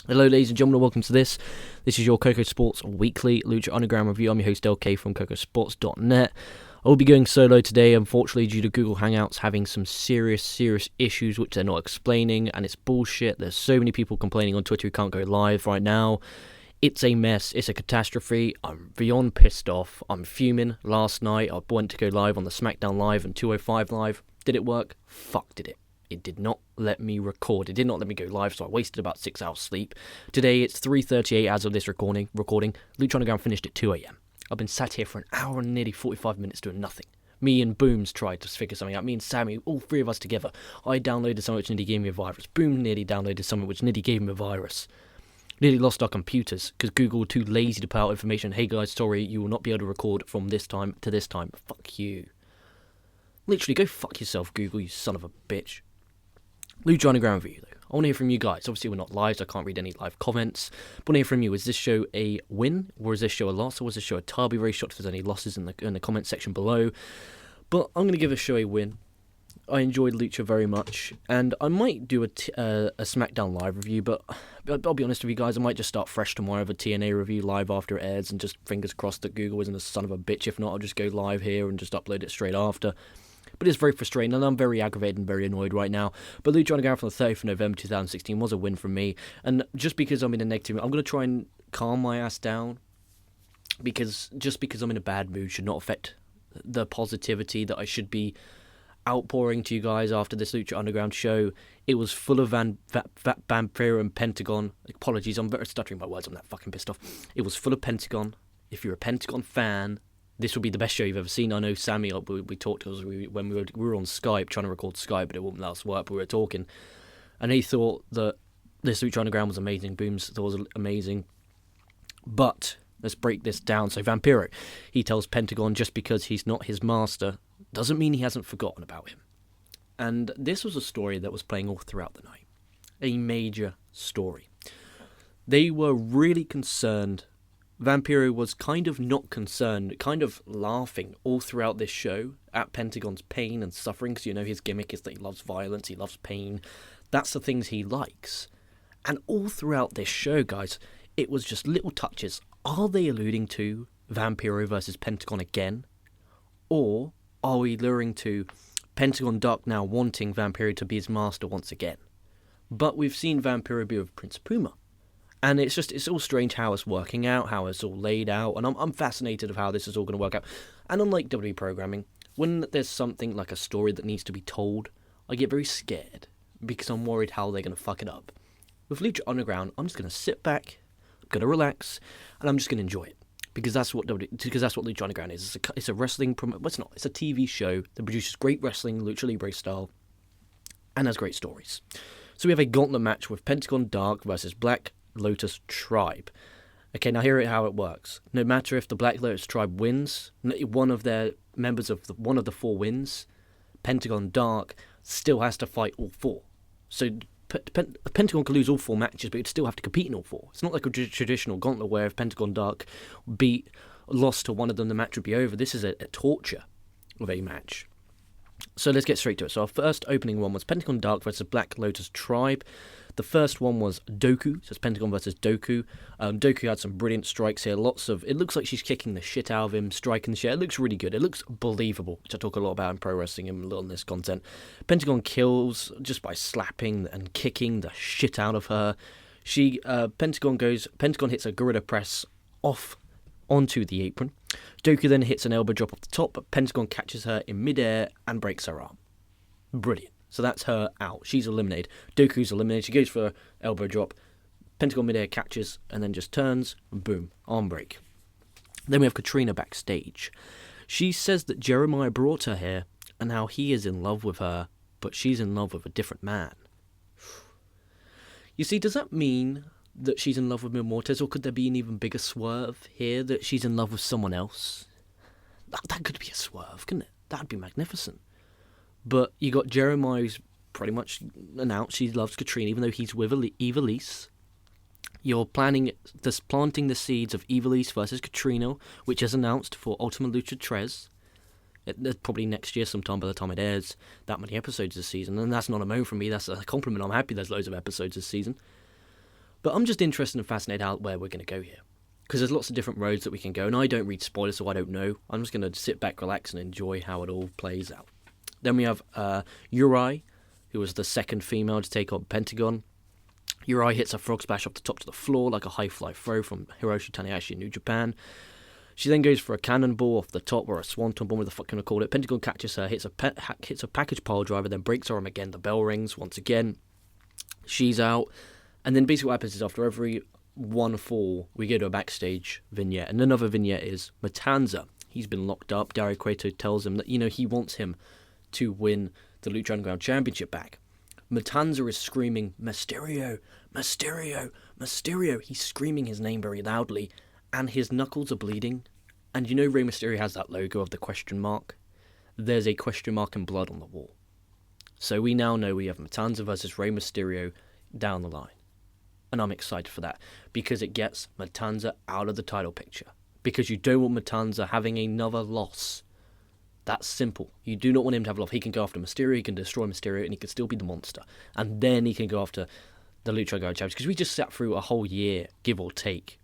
Hello ladies and gentlemen, welcome to this. This is your KocoSports Weekly Lucha Underground Review. I'm your host LK from KocoSports.net. I will be going solo today, unfortunately, due to Google Hangouts having some serious issues which they're not explaining, and it's bullshit. There's so many people complaining on Twitter who can't go live right now. It's a mess. It's a catastrophe. I'm beyond pissed off. I'm fuming. Last night, I went to go live on the SmackDown Live and 205 Live. Did it work? Fuck, did it. It did not let me record. It did not let me go live, so I wasted about 6 hours sleep. Today, it's 3:38 as of this recording. Lucha Underground finished at 2 a.m. I've been sat here for an hour and nearly 45 minutes doing nothing. Me and Booms tried to figure something out. Me and Sammy, all three of us together. I downloaded something which nearly gave me a virus. Boom nearly downloaded something which nearly gave him a virus. Nearly lost our computers because Google were too lazy to put out information. Hey guys, sorry, you will not be able to record from this time to this time. Fuck you. Literally, go fuck yourself, Google, you son of a bitch. Lucha Underground review, though. I want to hear from you guys. Obviously, we're not live, so I can't read any live comments. But I want to hear from you. Is this show a win, or is this show a loss, or was this show a tie? I'll be very shocked if there's any losses in the comment section below. But I'm going to give this show a win. I enjoyed Lucha very much, and I might do a SmackDown Live review, but I'll be honest with you guys, I might just start fresh tomorrow with a TNA review live after it airs, and just fingers crossed that Google isn't a son of a bitch. If not, I'll just go live here and just upload it straight after. But it's very frustrating, and I'm very aggravated and very annoyed right now. But Lucha Underground from the 30th of November 2016 was a win for me. And just because I'm in a negative mood, I'm going to try and calm my ass down. Because just because I'm in a bad mood should not affect the positivity that I should be outpouring to you guys after this Lucha Underground show. It was full of Vampiro and Pentagon. Apologies, I'm very stuttering my words. I'm that fucking pissed off. It was full of Pentagon. If you're a Pentagon fan, this will be the best show you've ever seen. I know Sammy, we talked when we were on Skype, trying to record Skype, but it wouldn't let us work, but we were talking. And he thought that this Lucha Underground was amazing. Booms thought it was amazing. But let's break this down. So Vampiro, he tells Pentagon just because he's not his master doesn't mean he hasn't forgotten about him. And this was a story that was playing all throughout the night. A major story. They were really concerned. Vampiro was kind of not concerned, kind of laughing all throughout this show at Pentagon's pain and suffering, because you know his gimmick is that he loves violence, he loves pain. That's the things he likes. And all throughout this show, guys, it was just little touches. Are they alluding to Vampiro versus Pentagon again? Or are we luring to Pentagon Dark now wanting Vampiro to be his master once again? But we've seen Vampiro be with Prince Puma. And it's all strange how it's working out, how it's all laid out, and I'm fascinated of how this is all going to work out. And unlike WWE programming, when there's something like a story that needs to be told, I get very scared because I'm worried how they're going to fuck it up. With Lucha Underground, I'm just going to sit back, I'm going to relax, and I'm just going to enjoy it because that's what Lucha Underground is. It's a wrestling it's not. It's a TV show that produces great wrestling, Lucha Libre style, and has great stories. So we have a gauntlet match with Pentagon Dark versus Black Lotus Tribe. Okay, now hear how it works. No matter if the Black Lotus Tribe wins, one of their members of one of the four wins, Pentagon Dark still has to fight all four. So Pentagon could lose all four matches, but it'd still have to compete in all four. It's not like a traditional gauntlet where if Pentagon Dark lost to one of them, the match would be over. This is a torture of a match. So let's get straight to it. So our first opening one was Pentagon Dark versus Black Lotus Tribe. The first one was Doku, so it's Pentagon versus Doku. Doku had some brilliant strikes here. It looks like she's kicking the shit out of him, striking the shit. It looks really good. It looks believable, which I talk a lot about in pro wrestling and a little in this content. Pentagon kills just by slapping and kicking the shit out of her. Pentagon hits a gorilla press off onto the apron. Doku then hits an elbow drop off the top, but Pentagon catches her in midair and breaks her arm. Brilliant. So that's her out. She's eliminated. Doku's eliminated. She goes for an elbow drop. Pentagon midair catches and then just turns and boom, arm break. Then we have Katrina backstage. She says that Jeremiah brought her here and how he is in love with her, but she's in love with a different man. You see, does that mean that she's in love with Mil Mortes, or could there be an even bigger swerve here that she's in love with someone else? That could be a swerve, couldn't it? That'd be magnificent. But you got Jeremiah, who's pretty much announced she loves Katrina, even though he's with Ivelisse. You're planting the seeds of Ivelisse versus Katrina, which is announced for Ultima Lucha Tres. Probably next year sometime by the time it airs, that many episodes this season. And that's not a moan from me, that's a compliment. I'm happy there's loads of episodes this season. But I'm just interested and fascinated out where we're going to go here. Because there's lots of different roads that we can go, and I don't read spoilers, so I don't know. I'm just going to sit back, relax, and enjoy how it all plays out. Then we have Yuri, who was the second female to take on Pentagon. Yuri hits a frog splash off the top to the floor like a high-fly throw from Hiroshi Tanahashi in New Japan. She then goes for a cannonball off the top, or a swanton bomb, whatever the fuck you want to call it. Pentagon catches her, hits a package pile driver, then breaks her arm again. The bell rings once again. She's out. And then basically what happens is after every one fall, we go to a backstage vignette. And another vignette is Matanza. He's been locked up. Dario Cueto tells him that, he wants him to win the Lucha Underground Championship back. Matanza is screaming, Mysterio, Mysterio, Mysterio. He's screaming his name very loudly, and his knuckles are bleeding. And Rey Mysterio has that logo of the question mark. There's a question mark in blood on the wall. So we now know we have Matanza versus Rey Mysterio down the line. And I'm excited for that, because it gets Matanza out of the title picture. Because you don't want Matanza having another loss. That's simple. You do not want him to have a loss. He can go after Mysterio, he can destroy Mysterio, and he can still be the monster. And then he can go after the Lucha Underground champions. Because we just sat through a whole year, give or take,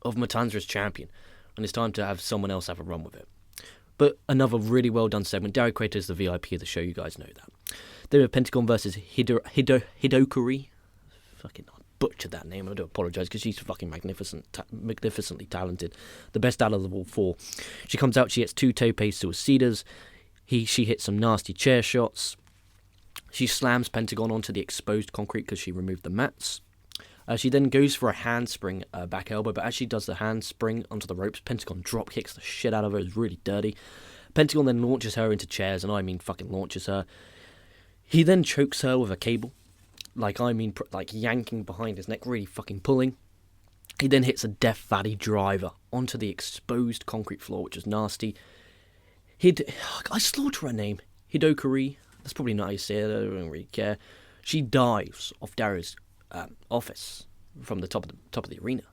of Matanza as champion. And it's time to have someone else have a run with it. But another really well done segment. Dario Cueto is the VIP of the show, you guys know that. Then we have Pentagon versus Hidokuri. Fucking butchered that name, I do apologise, because she's fucking magnificently talented. The best out of the all four. She comes out, she hits 2 tope suicidas. She hits some nasty chair shots. She slams Pentagon onto the exposed concrete because she removed the mats. She then goes for a handspring back elbow, but as she does the handspring onto the ropes, Pentagon drop kicks the shit out of her. It's really dirty. Pentagon then launches her into chairs, and I mean fucking launches her. He then chokes her with a cable. Like yanking behind his neck, really fucking pulling. He then hits a Death Valley driver onto the exposed concrete floor, which is nasty. I slaughter her name. Hidokuri. That's probably not how you say it, I don't really care. She dives off Darrow's office from the top of the arena.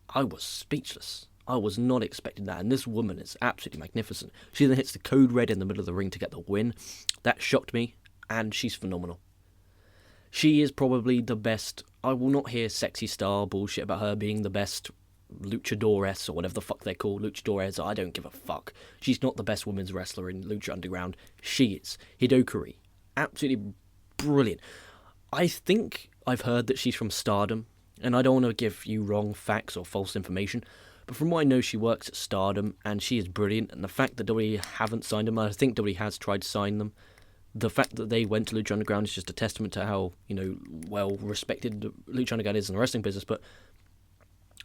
I was speechless. I was not expecting that, and this woman is absolutely magnificent. She then hits the code red in the middle of the ring to get the win. That shocked me, and she's phenomenal. She is probably the best. I will not hear sexy star bullshit about her being the best luchadores or whatever the fuck they're called. Luchadores, I don't give a fuck. She's not the best women's wrestler in Lucha Underground. She is. Hidokuri. Absolutely brilliant. I think I've heard that she's from Stardom, and I don't want to give you wrong facts or false information, but from what I know, she works at Stardom, and she is brilliant, and the fact that WWE haven't signed them, I think WWE has tried to sign them. The fact that they went to Lucha Underground is just a testament to how, well respected Lucha Underground is in the wrestling business. But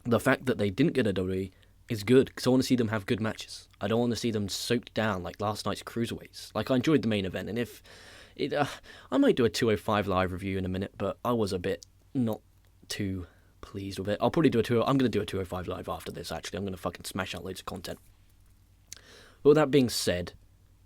the fact that they didn't get a WWE is good, because I want to see them have good matches. I don't want to see them soaked down like last night's Cruiserweights. Like, I enjoyed the main event, and if it, I might do a 205 live review in a minute, but I was a bit not too pleased with it. I'll probably do I'm going to do a 205 live after this, actually. I'm going to fucking smash out loads of content. But with that being said,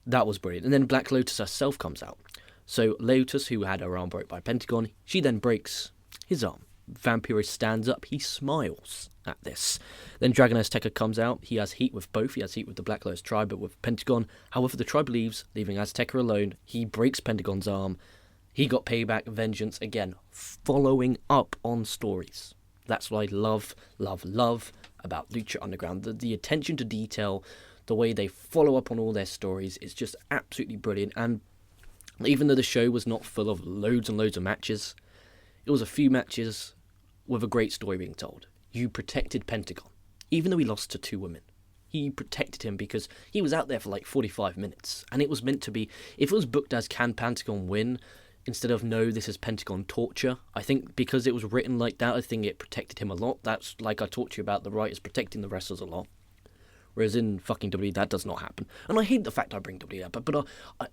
that was brilliant. And then Black Lotus herself comes out. So Lotus, who had her arm broke by Pentagon, she then breaks his arm. Vampiro stands up. He smiles at this. Then Dragon Azteca comes out. He has heat with both. He has heat with the Black Lotus tribe, but with Pentagon. However, the tribe leaves, leaving Azteca alone. He breaks Pentagon's arm. He got payback, vengeance, again, following up on stories. That's what I love about Lucha Underground. The attention to detail, the way they follow up on all their stories is just absolutely brilliant. And even though the show was not full of loads and loads of matches, it was a few matches with a great story being told. You protected Pentagon, even though he lost to 2 women. You protected him because he was out there for like 45 minutes. And it was meant to be, if it was booked as can Pentagon win, instead of no, this is Pentagon torture, I think because it was written like that, I think it protected him a lot. That's like I talked to you about, the writers protecting the wrestlers a lot. Whereas in fucking WWE, that does not happen. And I hate the fact I bring WWE up, but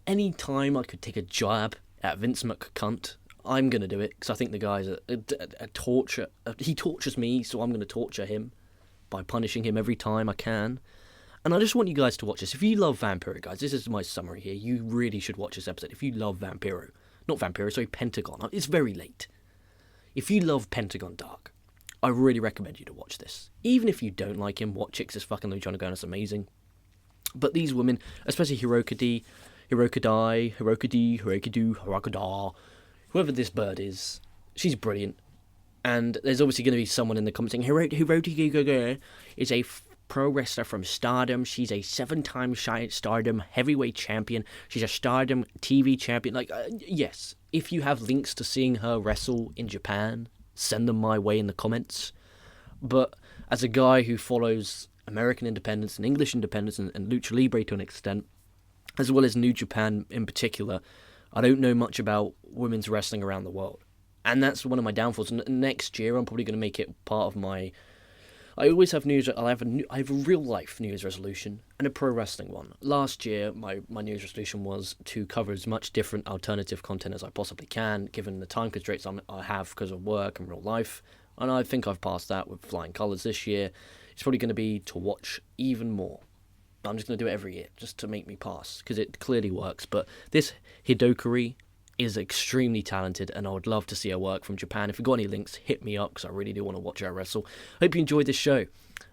any time I could take a jab at Vince McCunt, I'm going to do it, because I think the guy's a torture. He tortures me, so I'm going to torture him by punishing him every time I can. And I just want you guys to watch this. If you love Vampiro, guys, this is my summary here. You really should watch this episode. If you love Vampiro. Not Vampiro, sorry, Pentagon. It's very late. If you love Pentagon Dark, I really recommend you to watch this. Even if you don't like him, watch it, 'cause this fucking Lucha Underground is amazing. But these women, especially Hirokudi, whoever this bird is, she's brilliant. And there's obviously going to be someone in the comments saying, Hiroti is a pro wrestler from Stardom. She's a 7-time Stardom heavyweight champion. She's a Stardom TV champion. Yes, if you have links to seeing her wrestle in Japan, send them my way in the comments. But as a guy who follows American independence and English independence and Lucha Libre to an extent, as well as New Japan in particular, I don't know much about women's wrestling around the world. And that's one of my downfalls. Next year, I'm probably going to make it part of my... I always have news. I have a real life New Year's resolution and a pro wrestling one. Last year, my New Year's resolution was to cover as much different alternative content as I possibly can, given the time constraints I have because of work and real life. And I think I've passed that with flying colours this year. It's probably going to be to watch even more. I'm just going to do it every year just to make me pass because it clearly works. But this Hidokari is extremely talented, and I would love to see her work from Japan. If you've got any links, hit me up because I really do want to watch her wrestle. Hope you enjoyed this show.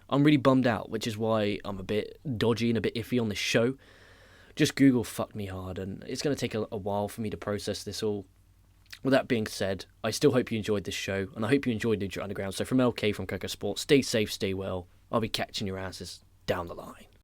I'm really bummed out, which is why I'm a bit dodgy and a bit iffy on this show. Just Google fucked me hard, and it's going to take a while for me to process this all. With that being said, I still hope you enjoyed this show, and I hope you enjoyed Lucha Underground. So from LK from Koco Sports, stay safe, stay well. I'll be catching your asses down the line.